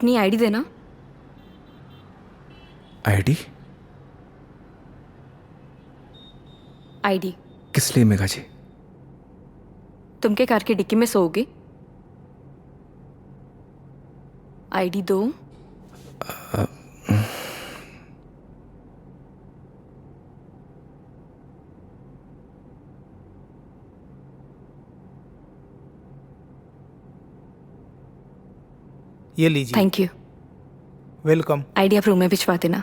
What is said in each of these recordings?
अपनी आईडी देना। ID? ID किस लिए मेघा जी? तुम के कार की डिक्की में सोओगे? आईडी दो। ये लीजिए। Thank you. वेलकम। आईडी आप रूम में भिजवा देना।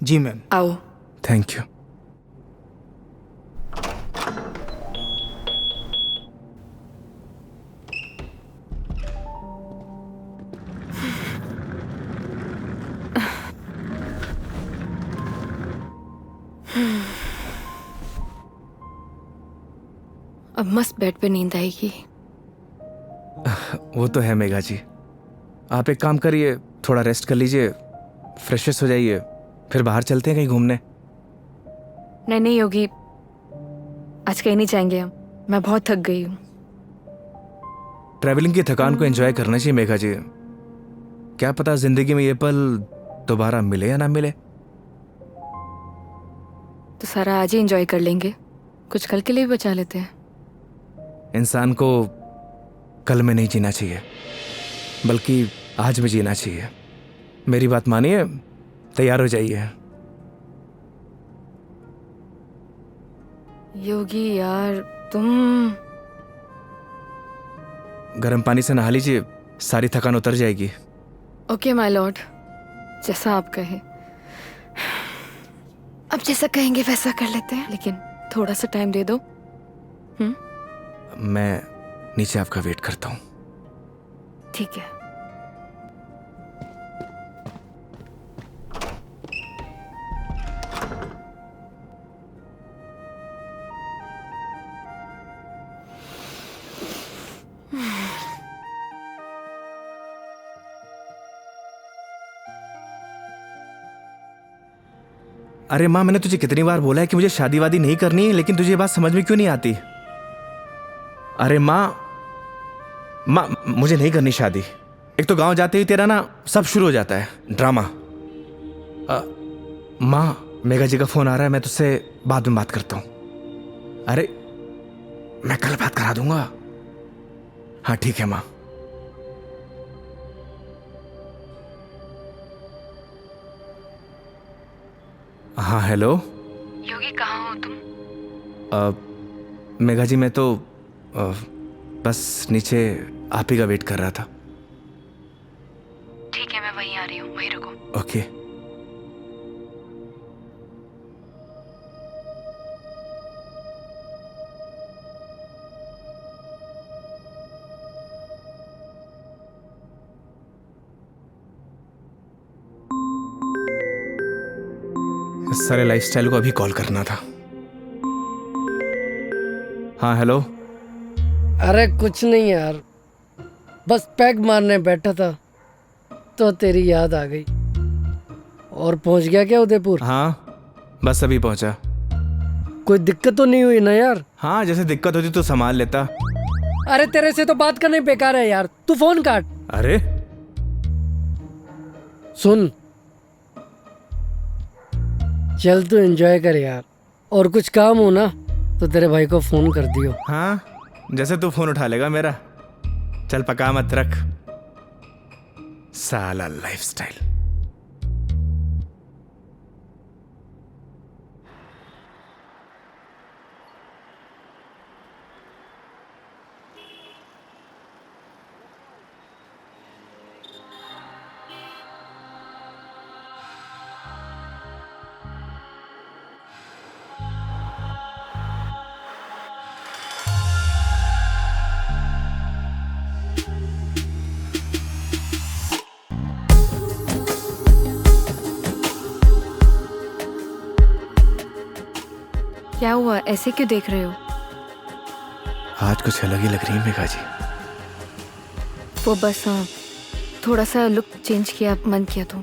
जी मैम। आओ। Thank you. अब मस्त बेड पे नींद आएगी। वो तो है मेघा जी। आप एक काम करिए, थोड़ा रेस्ट कर लीजिए, फ्रेश हो जाइए, फिर बाहर चलते हैं कहीं घूमने। नहीं योगी, आज कहीं नहीं जाएंगे हम। मैं बहुत थक गई हूँ। ट्रैवलिंग की थकान को एंजॉय करना चाहिए मेघा जी। क्या पता जिंदगी में ये पल दोबारा मिले या ना मिले। तो सारा आज ही एंजॉय कर लेंगे, कुछ कल के लिए भी बचा लेते हैं। इंसान को कल में नहीं जीना चाहिए, बल्कि आज में जीना चाहिए। मेरी बात मानिए, तैयार हो जाइए। योगी यार तुम। गर्म पानी से नहा लीजिए, सारी थकान उतर जाएगी। ओके माय लॉर्ड, जैसा आप कहें। अब जैसा कहेंगे वैसा कर लेते हैं, लेकिन थोड़ा सा टाइम दे दो। मैं नीचे आपका वेट करता हूँ। ठीक है। अरे माँ, मैंने तुझे कितनी बार बोला है कि मुझे शादी वादी नहीं करनी है, लेकिन तुझे ये बात समझ में क्यों नहीं आती? अरे माँ, मुझे नहीं करनी शादी। एक तो गांव जाते ही तेरा ना सब शुरू हो जाता है ड्रामा। माँ, मेघा जी का फोन आ रहा है, मैं तुझसे बाद में बात करता हूँ। अरे मैं कल बात करा दूंगा। हाँ ठीक है माँ। हाँ हेलो। योगी कहाँ हो तुम? मेघा जी मैं तो बस नीचे आप ही का वेट कर रहा था। ठीक है, मैं वहीं आ रही हूँ, वहीं रुको। ओके। इस सारे लाइफस्टाइल को अभी कॉल करना था। हाँ हेलो। अरे कुछ नहीं यार, बस पैग मारने बैठा था तो तेरी याद आ गई। और पहुंच गया क्या उदयपुर? हाँ बस अभी पहुंचा। कोई दिक्कत तो नहीं हुई ना यार? हाँ जैसे दिक्कत होती तो संभाल लेता। अरे तेरे से तो बात करना ही बेकार है यार, तू फोन काट। अरे सुन, चल तू एंजॉय कर यार, और कुछ काम हो ना तो तेरे भाई को फोन कर दियो। हाँ जैसे तू फोन उठा लेगा मेरा। चल पका मत रख, साला लाइफस्टाइल। क्या हुआ, ऐसे क्यों देख रहे हो? आज कुछ अलग ही लग रही है मेघा जी। वो बस थोड़ा सा लुक चेंज किया, मन किया तो।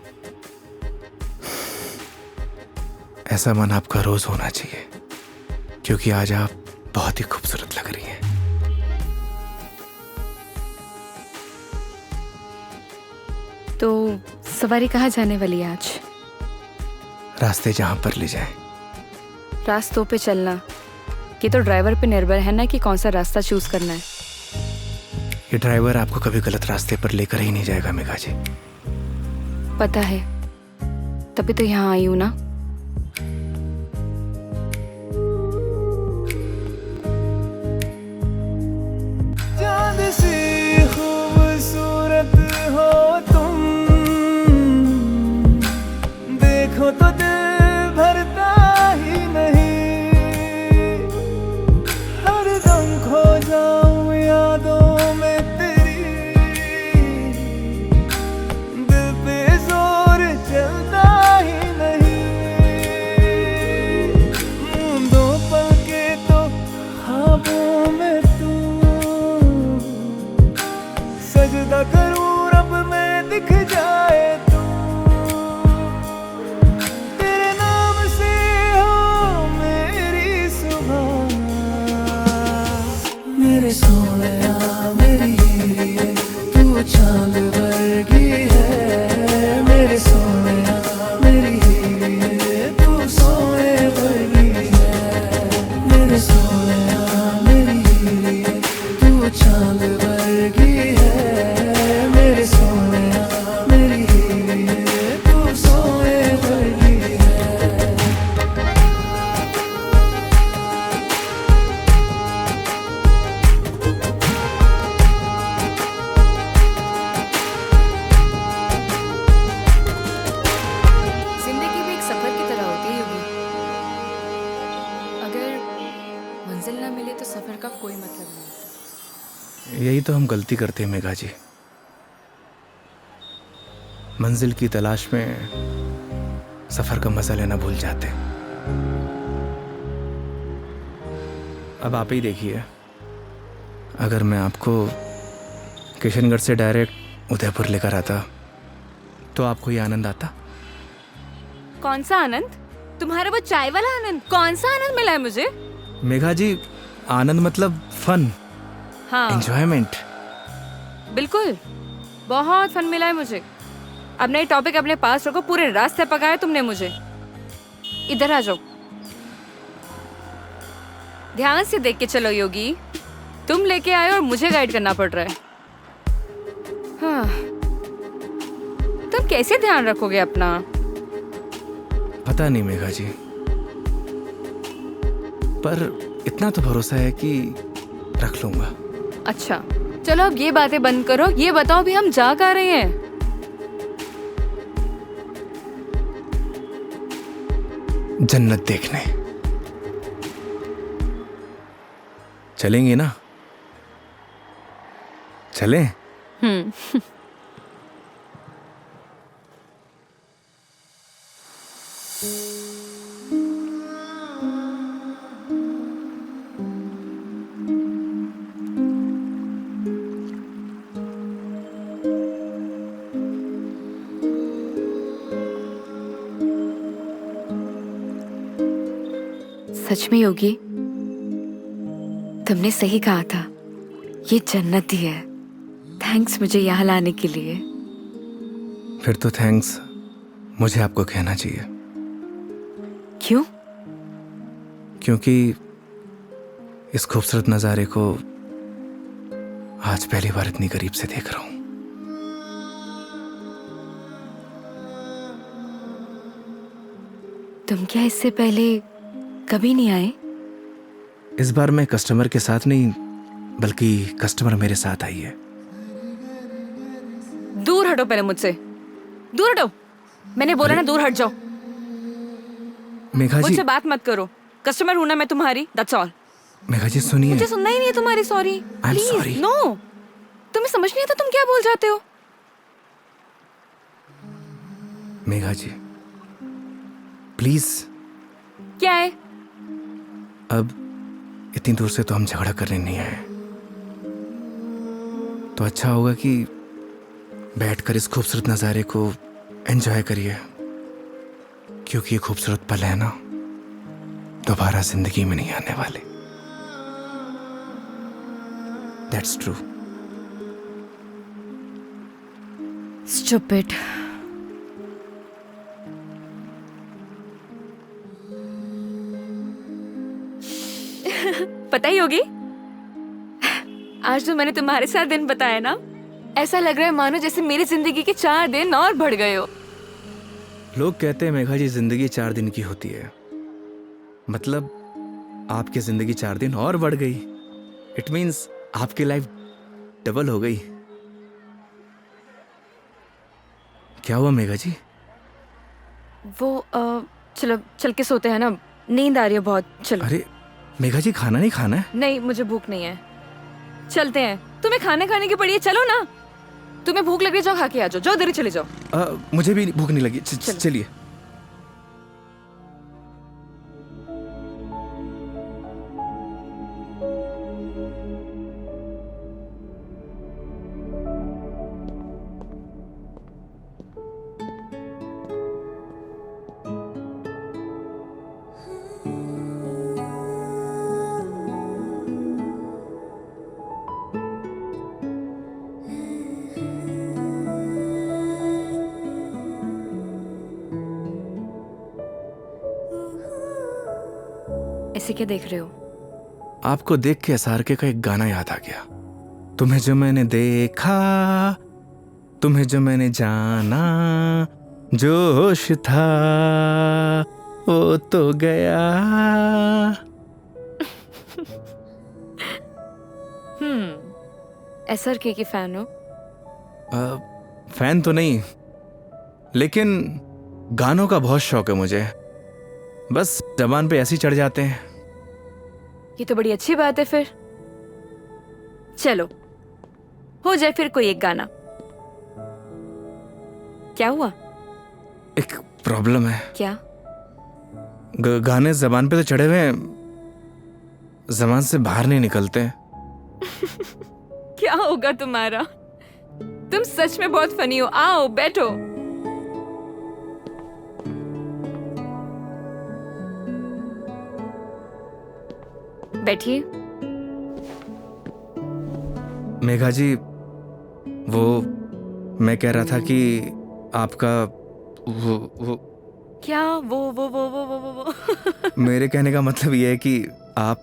ऐसा मन आपका रोज होना चाहिए, क्योंकि आज आप बहुत ही खूबसूरत लग रही हैं। तो सवारी कहाँ जाने वाली है आज? रास्ते जहाँ पर ले जाए। रास्तों पे चलना ये तो ड्राइवर पे निर्भर है ना कि कौन सा रास्ता चूज करना है। ये ड्राइवर आपको कभी गलत रास्ते पर लेकर ही नहीं जाएगा मेघा जी। पता है, तभी तो यहाँ आई हूँ ना। चांद सी खूबसूरत हो तुम, देखो तो दिल भरता ही नहीं, हरदम खो जाऊं यादों में तेरी, दिल पे जोर चलता ही नहीं, दो पल के तो ख्वाबों में तू, सजदा करूं रब में दिख जाए तू, तेरे नाम से हो मेरी सुबह, मेरे सोनिया मेरी हीरे तू चांद वर्गी है, मेरे सोनिया मेरी हीरे तू सोने वर्गी है, मेरे सोनिया मेरी हीरे तू चांद वर्गी है, मेरे सोनिया मेरी हीरे तू सोने वर्गी है। जिंदगी भी एक सफर की तरह होती है योगी। अगर मंजिल ना मिले तो सफर का कोई मतलब नहीं। यही तो हम गलती करते हैं मेघा जी। मंजिल की तलाश में सफर का मजा लेना भूल जाते हैं। अब आप ही देखिए, अगर मैं आपको किशनगढ़ से डायरेक्ट उदयपुर लेकर आता तो आपको ये आनंद आता? कौन सा आनंद? तुम्हारा वो चाय वाला आनंद? कौन सा आनंद मिला है मुझे? मेघा जी, आनंद मतलब फन, हाँ एंजॉयमेंट। बिल्कुल, बहुत फन मिला है मुझे। अब नई टॉपिक अपने पास रखो, पूरे रास्ते पकाया तुमने मुझे। इधर आ जाओ, ध्यान से देख के चलो योगी, तुम लेके आए और मुझे गाइड करना पड़ रहा है। हाँ, तुम कैसे ध्यान रखोगे अपना? पता नहीं मेघा जी, पर इतना तो भरोसा है कि रख लूंगा। अच्छा चलो अब ये बातें बंद करो, ये बताओ भी हम जा कहाँ रहे हैं? जन्नत देखने चलेंगे ना? चलें? सच में योगी, तुमने सही कहा था, ये जन्नत ही है। थैंक्स मुझे यहाँ लाने के लिए। फिर तो थैंक्स मुझे आपको कहना चाहिए। क्यों? क्योंकि इस खूबसूरत नज़ारे को आज पहली बार इतनी करीब से देख रहा हूं। तुम क्या इससे पहले कभी नहीं आए? इस बार मैं कस्टमर के साथ नहीं, बल्कि कस्टमर मेरे साथ आई है। दूर हटो पहले मुझसे, दूर हटो। मैंने बोला ना दूर हट जाओ। मेघा जी, मुझसे बात मत करो। कस्टमर हूं ना मैं तुम्हारी, दैट्स ऑल। मेघा जी सुनिए। मुझे सुनना ही नहीं है तुम्हारी sorry. I'm please sorry. No, तुम्हें समझ नहीं आता तुम क्या बोल जाते हो। मेघा जी प्लीज, क्या है? अब इतनी दूर से तो हम झगड़ा करने नहीं आए, तो अच्छा होगा कि बैठकर इस खूबसूरत नज़ारे को एंजॉय करिए, क्योंकि ये खूबसूरत पल है ना, दोबारा जिंदगी में नहीं आने वाले। That's true. Stupid. पता ही होगी, आज जो मैंने तुम्हारे साथ दिन बताया ना, ऐसा लग रहा है मानो जैसे मेरी जिंदगी के 4 दिन और बढ़ गए हो। लोग कहते हैं मेघा जी जिंदगी 4 दिन की होती है, मतलब आपकी जिंदगी 4 दिन और बढ़ गई। इट मीन्स आपकी लाइफ डबल हो गई। क्या हुआ मेघा जी? वो चलो चल के सोते हैं ना, नींद आ रही है बहुत। चलो। अरे मेघा जी, खाना नहीं खाना है? नहीं, मुझे भूख नहीं है। चलते हैं, तुम्हें खाना खाने की पड़ी है, चलो ना। तुम्हें भूख लग रही है, जाओ खा के आ जाओ, जाओ इधर ही चले जाओ। मुझे भी भूख नहीं लगी। चलो। चलिए। ऐसे क्या देख रहे हो? आपको देख के SRK का एक गाना याद आ गया। तुम्हें जो मैंने देखा, तुम्हें जो मैंने जाना, जोश था वो तो गया। SRK की फैन हो? फैन तो नहीं, लेकिन गानों का बहुत शौक है मुझे। बस जबान पे ऐसे ही चढ़ जाते हैं। ये तो बड़ी अच्छी बात है फिर। चलो, हो जाए फिर कोई एक गाना। क्या हुआ? एक प्रॉब्लम है। क्या? गाने जबान पे तो चढ़े हुए हैं, जबान से बाहर नहीं निकलते। क्या होगा तुम्हारा? तुम सच में बहुत फनी हो। आओ बैठो। बैठिए। मेघा जी, वो मैं कह रहा था कि आपका वो क्या वो मेरे कहने का मतलब ये है कि आप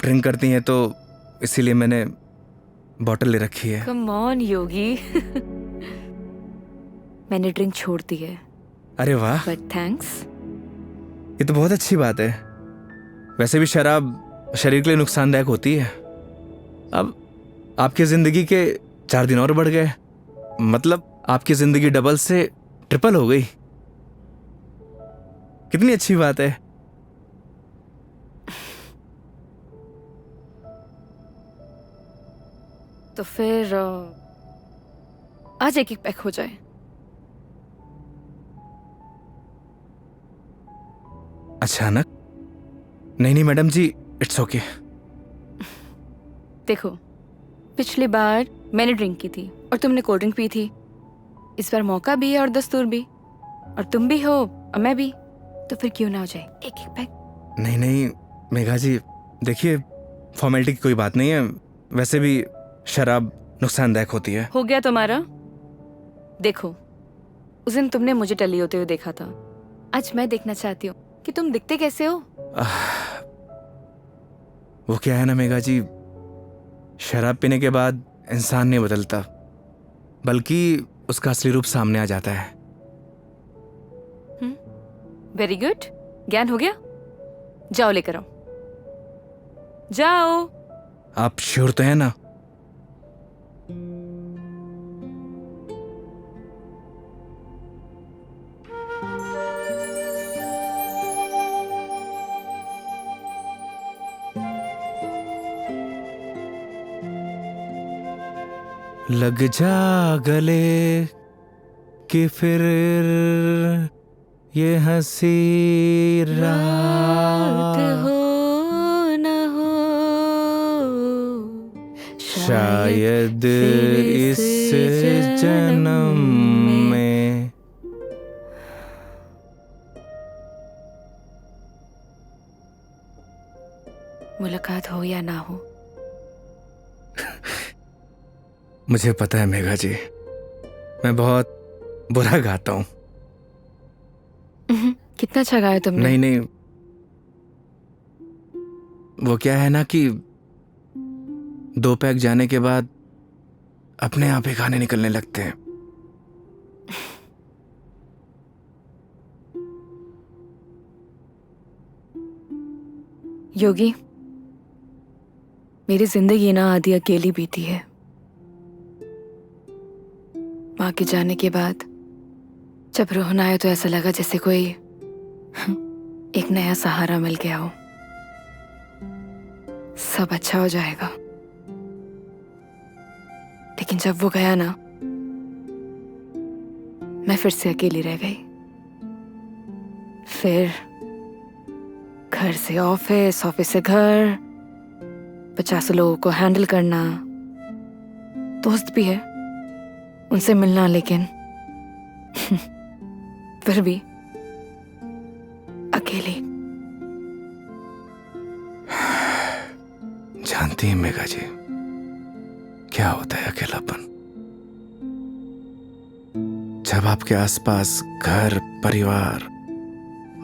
ड्रिंक करती हैं, तो इसीलिए मैंने बॉटल ले रखी है। कम ऑन योगी। मैंने ड्रिंक छोड़ दी है। अरे वाह, बट थैंक्स। ये तो बहुत अच्छी बात है। वैसे भी शराब शरीर के लिए नुकसानदायक होती है। अब आपकी जिंदगी के 4 दिन और बढ़ गए, मतलब आपकी जिंदगी डबल से ट्रिपल हो गई। कितनी अच्छी बात है। तो फिर आज एक पैक हो जाए। अचानक? नहीं नहीं मैडम जी, इट्स ओके। देखो, पिछली बार मैंने ड्रिंक की थी और तुमने कोल्ड ड्रिंक पी थी। इस बार मौका भी है और दस्तूर भी, और तुम भी हो और मैं भी, तो फिर क्यों ना हो जाए एक एक पैक। नहीं नहीं मेघा जी, देखिए फॉर्मेलिटी की कोई बात नहीं है। वैसे भी शराब नुकसानदायक होती है। हो गया तुम्हारा। देखो, उस दिन तुमने मुझे टली होते हुए देखा था। आज मैं देखना चाहती हूँ कि तुम दिखते कैसे हो। वो क्या है ना मेघा जी, शराब पीने के बाद इंसान नहीं बदलता, बल्कि उसका असली रूप सामने आ जाता है। वेरी गुड, ज्ञान हो गया। जाओ लेकर आओ, जाओ। आप श्योर तो है ना? लग जा गले कि फिर ये हंसी रात हो न हो, शायद इस जन्म में। मुलाकात हो या ना हो, मुझे पता है मेघा जी, मैं बहुत बुरा गाता हूँ। कितना अच्छा गाया तुमने। नहीं नहीं, वो क्या है ना कि 2 पैग जाने के बाद अपने आप ही गाने निकलने लगते हैं। योगी, मेरी जिंदगी ना आधी अकेली बीती है। माँ के जाने के बाद जब रोहन आया तो ऐसा लगा जैसे कोई एक नया सहारा मिल गया हो। सब अच्छा हो जाएगा। लेकिन जब वो गया ना, मैं फिर से अकेली रह गई। फिर घर से ऑफिस, ऑफिस से घर, 50 लोगों को हैंडल करना, दोस्त भी है, उनसे मिलना, लेकिन फिर भी अकेली। जानती हैं मेघा जी क्या होता है अकेलापन? जब आपके आसपास घर, परिवार,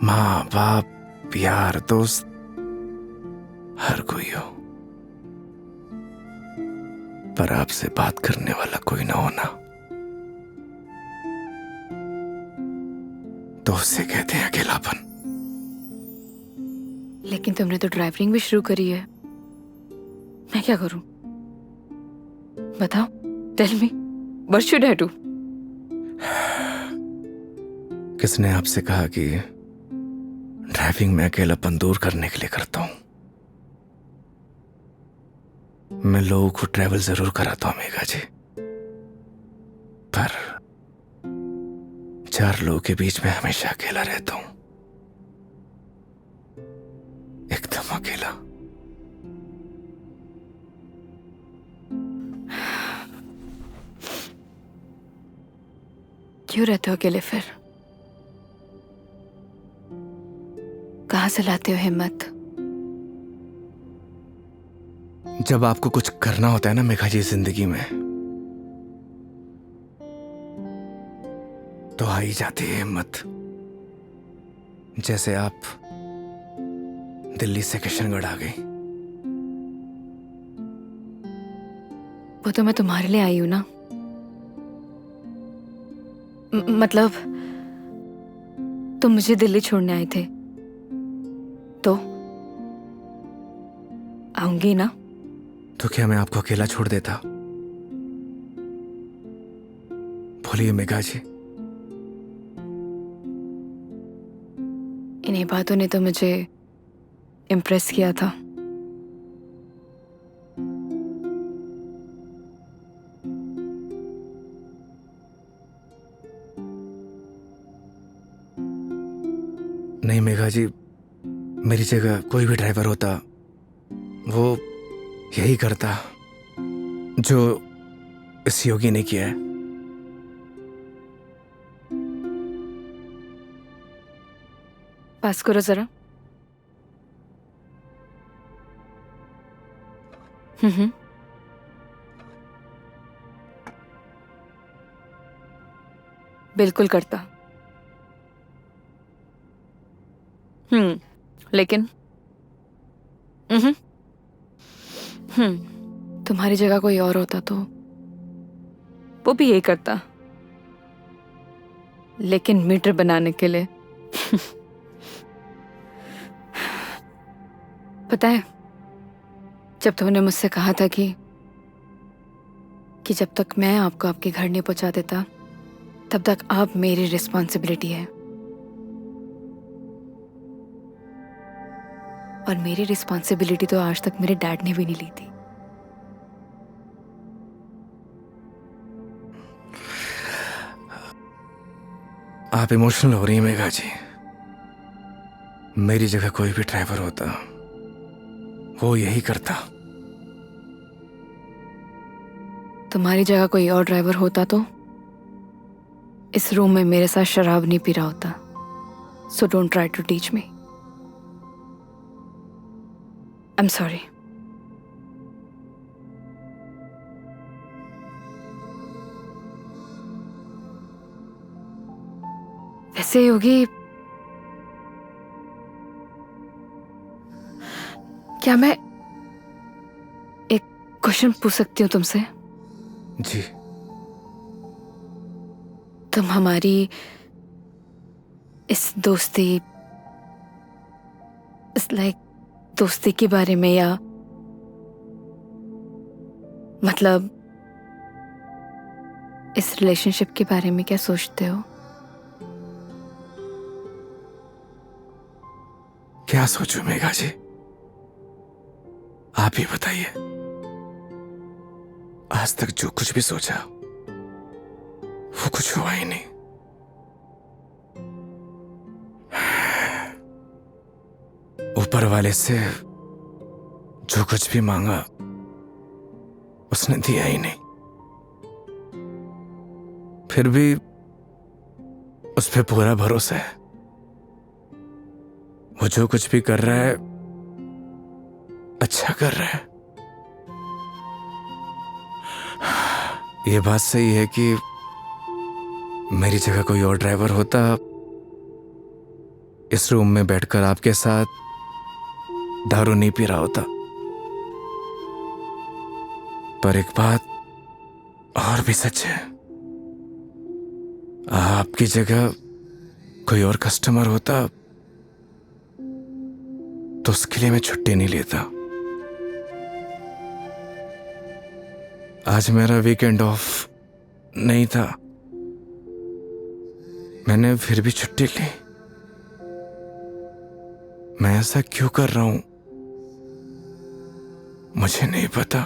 माँ बाप, यार, दोस्त, हर कोई हो, पर आपसे बात करने वाला कोई ना होना, तो उसे कहते हैं अकेलापन। लेकिन तुमने तो ड्राइविंग भी शुरू करी है। मैं क्या करूं? बताओ, tell me, what should I do? किसने आपसे कहा कि ड्राइविंग में अकेलापन दूर करने के लिए करता हूं? मैं लोगों को ट्रैवल जरूर कराता हूं मेघा जी, पर 4 लोगों के बीच में हमेशा अकेला रहता हूं, एकदम अकेला। क्यों रहते हो अकेले फिर? कहां से लाते हो हिम्मत? जब आपको कुछ करना होता है ना मेघा जी जिंदगी में, तो आ ही जाती है हिम्मत। जैसे आप दिल्ली से किशनगढ़ आ गई। वो तो मैं तुम्हारे लिए आई हूं ना। मतलब तुम मुझे दिल्ली छोड़ने आए थे तो आऊंगी ना। तो क्या मैं आपको अकेला छोड़ देता? बोलिए मेघा जी। इन्हीं बातों ने तो मुझे इम्प्रेस किया था। नहीं मेघा जी, मेरी जगह कोई भी ड्राइवर होता वो यही करता जो इस योगी ने किया है। पास करो जरा। हम्म। बिल्कुल करता। लेकिन तुम्हारी जगह कोई और होता तो वो भी यही करता, लेकिन मीटर बनाने के लिए। पता है, जब तुमने मुझसे कहा था कि जब तक मैं आपको आपके घर नहीं पहुंचा देता तब तक आप मेरी रिस्पॉन्सिबिलिटी है, और मेरी रिस्पॉन्सिबिलिटी तो आज तक मेरे डैड ने भी नहीं ली थी। आप इमोशनल हो रही हैं मेघा जी। मेरी जगह कोई भी ड्राइवर होता वो यही करता। तुम्हारी जगह कोई और ड्राइवर होता तो इस रूम में मेरे साथ शराब नहीं पी रहा होता। So don't try to teach me. I am sorry. वैसे योगी, क्या मैं एक क्वेश्चन पूछ सकती हूँ तुमसे? जी। तुम हमारी इस दोस्ती, इस दोस्ती के बारे में, या मतलब इस रिलेशनशिप के बारे में क्या सोचते हो? क्या सोचूं मेघा जी, आप ही बताइए। आज तक जो कुछ भी सोचा वो कुछ हुआ ही नहीं। ऊपर वाले से जो कुछ भी मांगा उसने दिया ही नहीं, फिर भी उस पे पूरा भरोसा है। वो जो कुछ भी कर रहा है अच्छा कर रहा है। ये बात सही है कि मेरी जगह कोई और ड्राइवर होता, इस रूम में बैठकर आपके साथ दारू नहीं पी रहा होता। पर एक बात और भी सच है, आपकी जगह कोई और कस्टमर होता तो उसके लिए मैं छुट्टी नहीं लेता। आज मेरा वीकेंड ऑफ नहीं था, मैंने फिर भी छुट्टी ली। मैं ऐसा क्यों कर रहा हूं मुझे नहीं पता,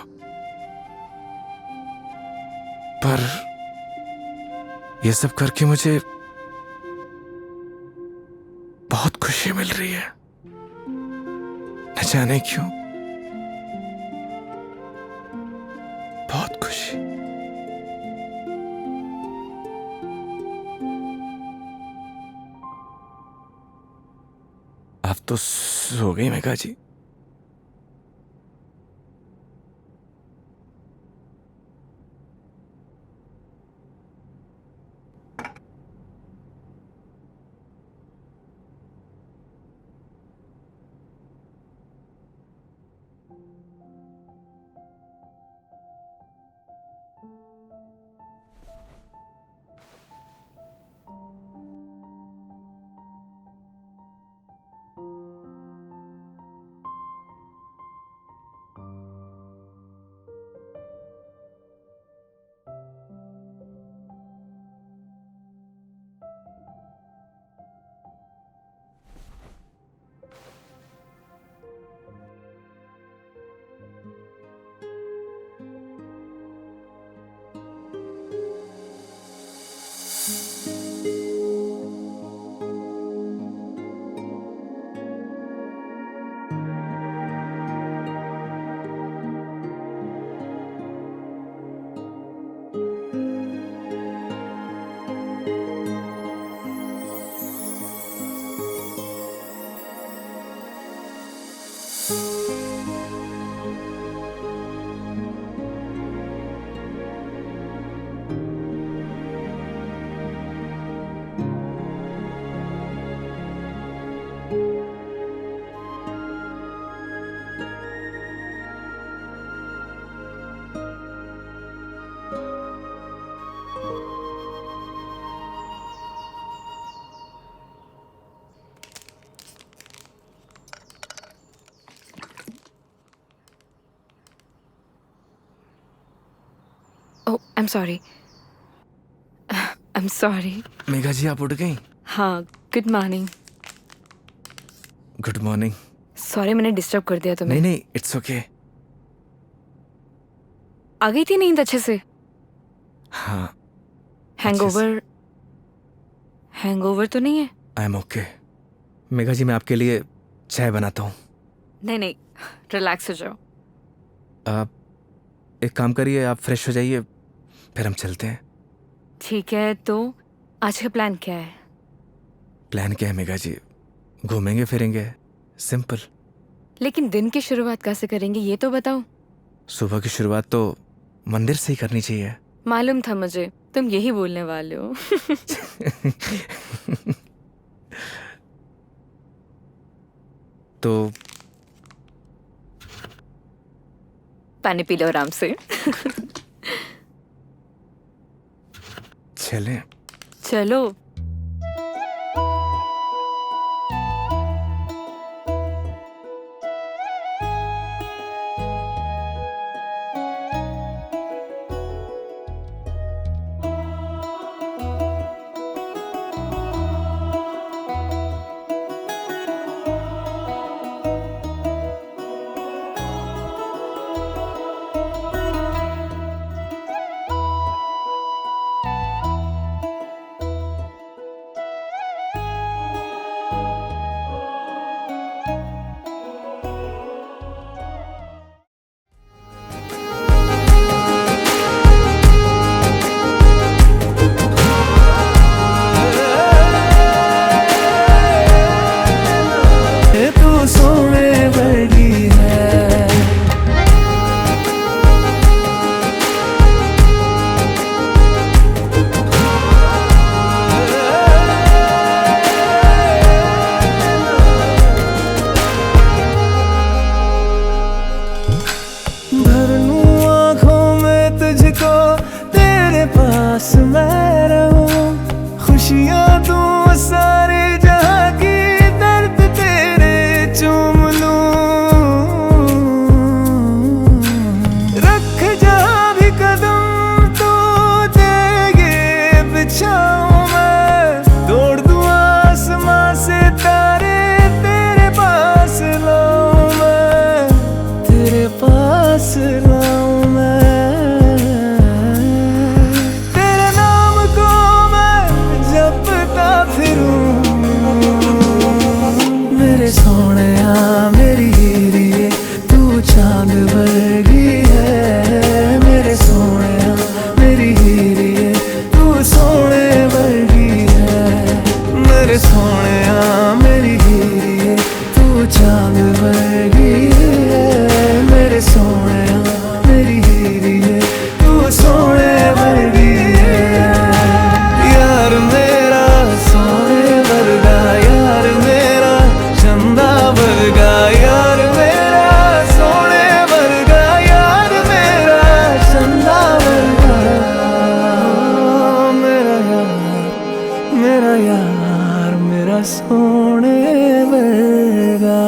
पर यह सब करके मुझे बहुत खुशी मिल रही है, न जाने क्यों, बहुत खुशी। आप तो सो गई Megha ji. Oh, I am sorry, I am sorry. Megha ji आप उठ गई? हाँ, good morning. Good morning. Sorry मैंने डिस्टर्ब कर दिया तुम्हें। नहीं नहीं, इट्स ओके। आ गई थी नींद अच्छे से? हाँ। हैंगओवर, हैंगओवर तो नहीं है? I am okay. Megha ji मैं आपके लिए चाय बनाता हूँ। नहीं नहीं, रिलैक्स हो जाओ। आप एक काम करिए, आप फ्रेश हो जाइए, फिर हम चलते हैं। ठीक है, तो आज का प्लान क्या है? प्लान क्या है मेघा जी? घूमेंगे फिरेंगे, सिंपल। लेकिन दिन की शुरुआत कैसे करेंगे ये तो बताओ। सुबह की शुरुआत तो मंदिर से ही करनी चाहिए। मालूम था मुझे तुम यही बोलने वाले हो। तो पानी पी लो आराम से। चलें? चलो। तू सोने वर्गी है। भर लूं आँखों में तुझको, तेरे पास मैं रहूं। खुशियाँ तू सारे जहाँ की, दर्द तेरे चूम लूं। रख जहाँ भी कदम तू देगे बिछाऊं मैं। तोड़ दूं आसमां से तारे, तेरे पास लाऊं मैं। तेरे पास लाऊं मैं। तेरे नाम को मैं जपता फिरूं। मेरे सोहणिया मेरी हीरिए, तू चांद वर्गी है। मेरे सोहणिया मेरी हीरिए, तू सोने वर्गी है। मेरे सोहणिया मेरी हीरिए, तू चांद वर्गी है। मेरे सोहणिया मेरी हीरिए, तू सोने वर्गी है। यार मेरा सोने वर्गा, यार मेरा चंदा वर्गा। यार मेरा सोने वर्गा, यार मेरा चंदा वर्गा। मेरा यार मेरा सोने वर्गा।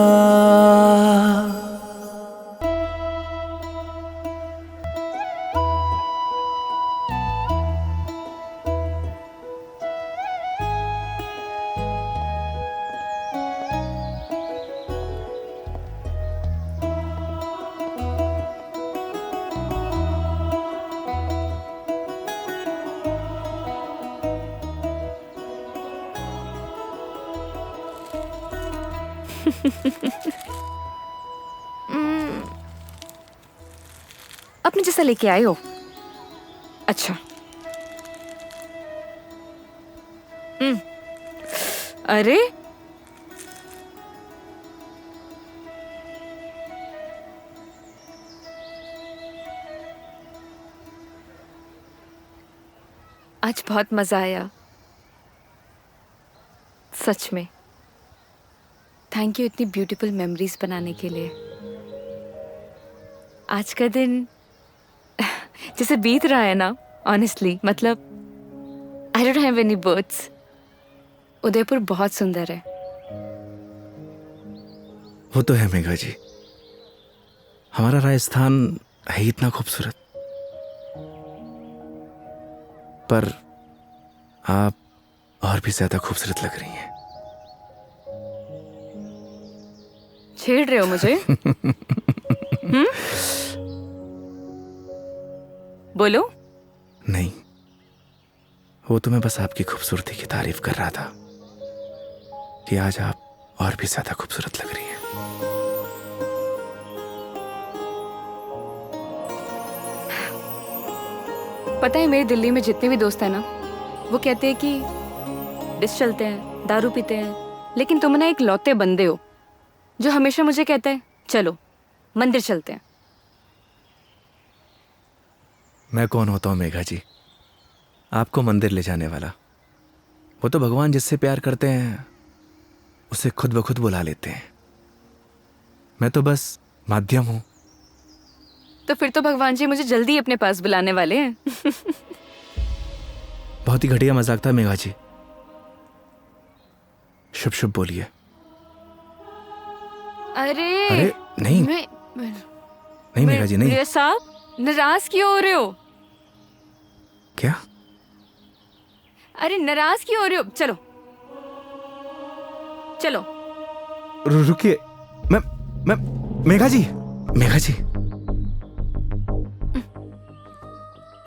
अपने जैसा लेके आए हो। अच्छा। अरे आज बहुत मजा आया, सच में। थैंक यू इतनी ब्यूटीफुल मेमोरीज बनाने के लिए। आज का दिन जैसे बीत रहा है ना, ऑनेस्टली, मतलब I don't have any words. Udaipur बहुत सुंदर है। वो तो है मेघा जी, हमारा राजस्थान है इतना खूबसूरत, पर आप और भी ज्यादा खूबसूरत लग रही हैं। छेड़ रहे हो मुझे? बोलो। नहीं, वो तो मैं बस आपकी खूबसूरती की तारीफ कर रहा था कि आज आप और भी ज्यादा खूबसूरत लग रही हैं। पता है, मेरे दिल्ली में जितने भी दोस्त हैं ना, वो कहते हैं कि डिस चलते हैं, दारू पीते हैं, लेकिन तुम ना एक लौते बंदे हो जो हमेशा मुझे कहता है चलो मंदिर चलते हैं। मैं कौन होता हूँ मेघा जी, आपको मंदिर ले जाने वाला? वो तो भगवान जिससे प्यार करते हैं उसे खुद ब खुद बुला लेते हैं। मैं तो बस माध्यम हूँ। तो फिर तो भगवान जी मुझे जल्दी अपने पास बुलाने वाले हैं। बहुत ही घटिया मजाक था मेघा जी। शुभ शुभ बोलिए। अरे नहीं मैं नहीं मेघा जी नहीं। मेरे साहब नाराज क्यों हो रहे हो? क्या? अरे नाराज क्यों हो रहे हो? चलो चलो। रुकिए। मैं मेघा जी, मेघा जी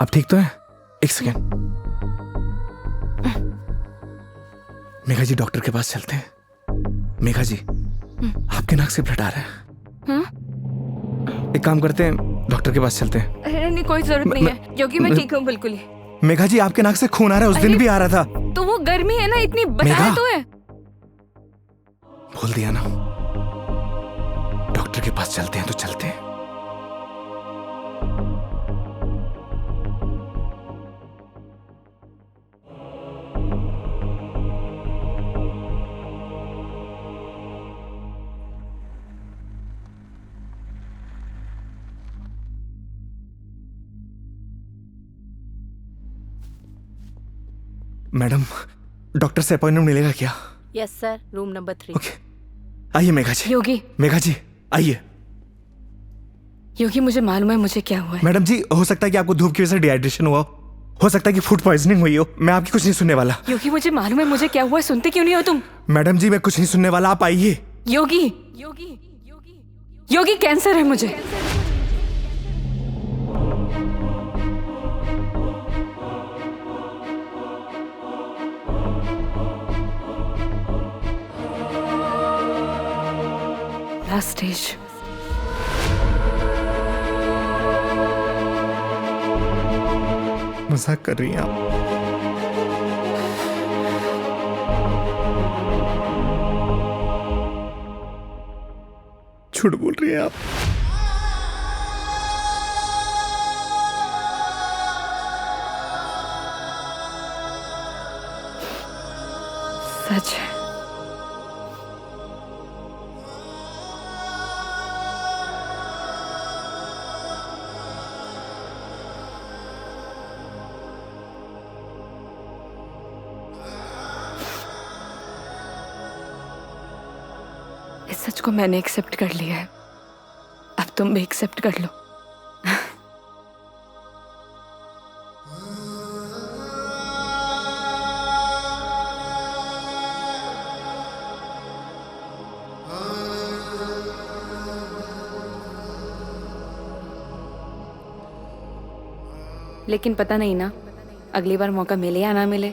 अब ठीक तो है? एक सेकेंड। मेघा जी डॉक्टर के पास चलते हैं। मेघा जी आपके नाक से ब्लड आ रहा है। हाँ? एक काम करते हैं, डॉक्टर के पास चलते हैं। अरे नहीं, कोई जरूरत नहीं है क्योंकि मैं ठीक हूँ बिल्कुल ही। मेघा जी आपके नाक से खून आ रहा है, उस दिन भी आ रहा था। तो वो गर्मी है ना, इतनी बताया मेघा। तो है। बोल दिया ना। डॉक्टर के पास चलते हैं तो चलते हैं। मैडम, डॉक्टर से अपॉइंटमेंट मिलेगा क्या? Yes sir, room number 3। Okay, आइए मेघा जी। योगी, मेघा जी आइए। योगी मुझे मालूम है मुझे क्या हुआ है। मैडम जी, हो सकता है कि आपको धूप की वजह से डिहाइड्रेशन हुआ हो सकता है कि फूड पॉइजनिंग हुई हो। मैं आपकी कुछ नहीं सुनने वाला। योगी मुझे मालूम है मुझे क्या हुआ है, सुनते क्यों नहीं हो तुम? मैडम जी मैं कुछ नहीं सुनने वाला, आप आइए। योगी योगी योगी कैंसर है मुझे। Last stage. मजाक कर रही हैं आप? झूठ बोल रही हैं आप? सच है। इस सच को मैंने एक्सेप्ट कर लिया है, अब तुम भी एक्सेप्ट कर लो। लेकिन पता नहीं ना, अगली बार मौका मिले या ना मिले।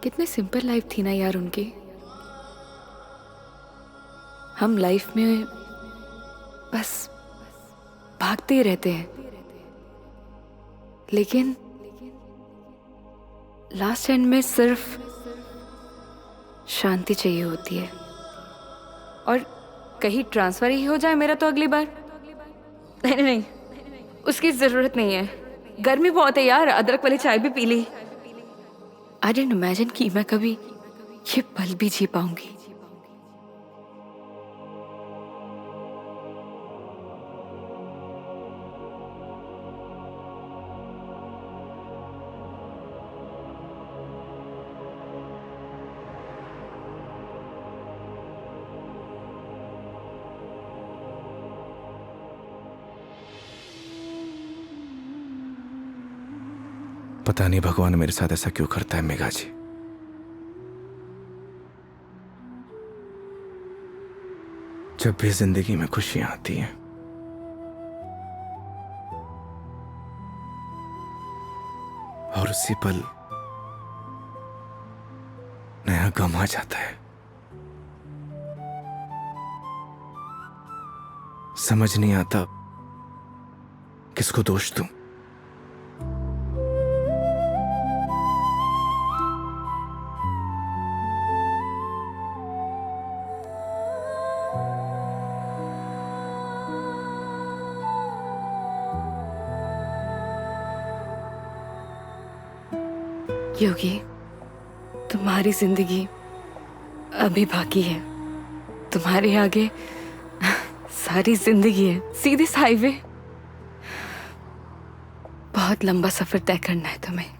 कितनी सिंपल लाइफ थी ना यार उनकी। हम लाइफ में बस भागते ही रहते हैं, लेकिन लास्ट एंड में सिर्फ शांति चाहिए होती है। और कहीं ट्रांसफर ही हो जाए मेरा तो अगली बार। नहीं नहीं, उसकी जरूरत नहीं है। गर्मी बहुत है यार, अदरक वाली चाय भी पी ली। आई डिडंट इमेजिन कि मैं कभी ये पल भी जी पाऊंगी। पता नहीं भगवान मेरे साथ ऐसा क्यों करता है मेघा जी। जब भी जिंदगी में खुशियां आती हैं, और उसी पल नया गम आ जाता है। समझ नहीं आता किसको दोष दूं। योगी, तुम्हारी जिंदगी अभी बाकी है, तुम्हारे आगे सारी जिंदगी है, सीधे हाईवे। बहुत लंबा सफर तय करना है तुम्हें।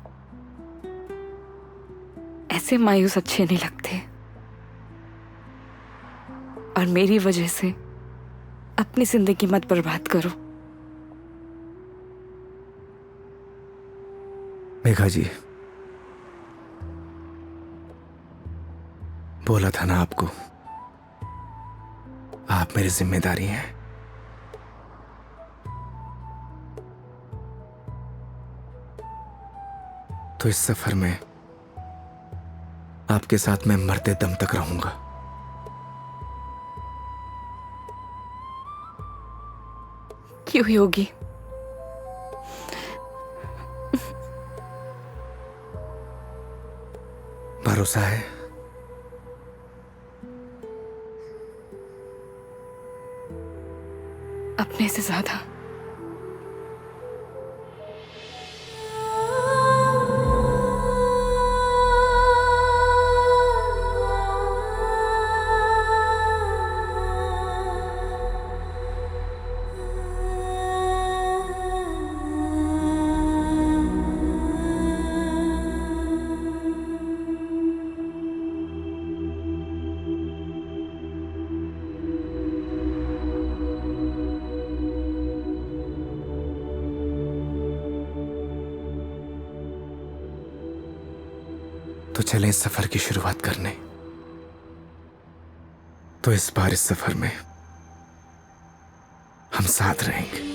ऐसे मायूस अच्छे नहीं लगते। और मेरी वजह से अपनी जिंदगी मत बर्बाद करो। मेघा जी, बोला था ना आपको, आप मेरी जिम्मेदारी हैं। तो इस सफर में आपके साथ मैं मरते दम तक रहूंगा। क्यों योगी? भरोसा है? अपने से ज्यादा। तो चलें इस सफर की शुरुआत करने। तो इस बार इस सफर में हम साथ रहेंगे।